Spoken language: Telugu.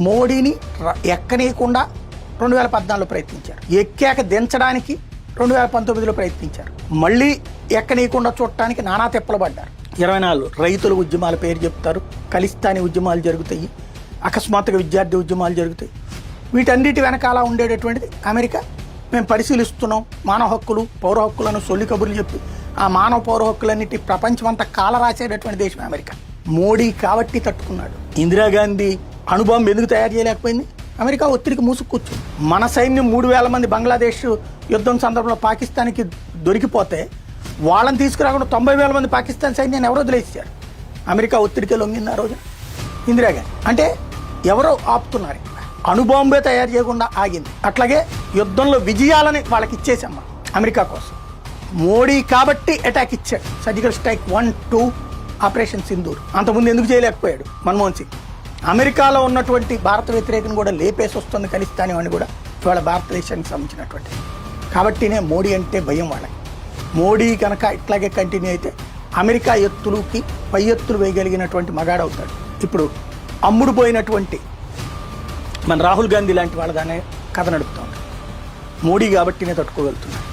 మోడీని ఎక్కనీయకుండా 2014లో ప్రయత్నించారు, ఎక్కాక దించడానికి 2019లో ప్రయత్నించారు, మళ్ళీ ఎక్కనీయకుండా చూడటానికి నానా తిప్పలు పడ్డారు. 24 రైతుల ఉద్యమాల పేరు చెప్తారు, ఖలిస్తానీ ఉద్యమాలు జరుగుతాయి, అకస్మాత్తుగా విద్యార్థి ఉద్యమాలు జరుగుతాయి. వీటన్నిటి వెనకాల ఉండేటటువంటిది అమెరికా. మేము పరిశీలిస్తున్నాం, మానవ హక్కులు పౌర హక్కులను సొల్లి కబుర్లు చెప్పి ఆ మానవ పౌర హక్కులన్నిటి ప్రపంచమంతా కాల రాసేటటువంటి దేశం అమెరికా. మోడీ కాబట్టి తట్టుకున్నాడు. ఇందిరాగాంధీ అణుబాంబు ఎందుకు తయారు చేయలేకపోయింది? అమెరికా ఒత్తిడికి మూసుకూర్చుంది. మన సైన్యం 3000 మంది బంగ్లాదేశ్ యుద్ధం సందర్భంలో పాకిస్తాన్కి దొరికిపోతే వాళ్ళని తీసుకురాకుండా 90,000 మంది పాకిస్తాన్ సైన్యాన్ని ఎవరో వదిలేసారు. అమెరికా ఒత్తిడికే లొంగింది ఆ రోజు ఇందిరాగాంధీ. అంటే ఎవరో ఆపుతున్నారు. అణుబాంబే తయారు చేయకుండా ఆగింది. అట్లాగే యుద్ధంలో విజయాలని వాళ్ళకి ఇచ్చేసాం అమెరికా కోసం. మోడీ కాబట్టి అటాక్ ఇచ్చాడు. Surgical strike 1, 2, operation Sindoor. అంతకుముందు ఎందుకు చేయలేకపోయాడు మన్మోహన్ సింగ్? అమెరికాలో ఉన్నటువంటి భారత వ్యతిరేకను కూడా లేపేసి వస్తుంది ఖలిస్తానీ అని కూడా ఇవాళ భారతదేశానికి సంబంధించినటువంటి. కాబట్టినే మోడీ అంటే భయం వాళ్ళకి. మోడీ కనుక ఇట్లాగే కంటిన్యూ అయితే అమెరికా ఎత్తులకి పై ఎత్తులు వేయగలిగినటువంటి మగాడవుతాడు. ఇప్పుడు అమ్ముడు పోయినటువంటి మన రాహుల్ గాంధీ లాంటి వాళ్ళ దానే కథ నడుపుతూ ఉంటాడు. మోడీ కాబట్టినే తట్టుకోగలుగుతున్నాడు.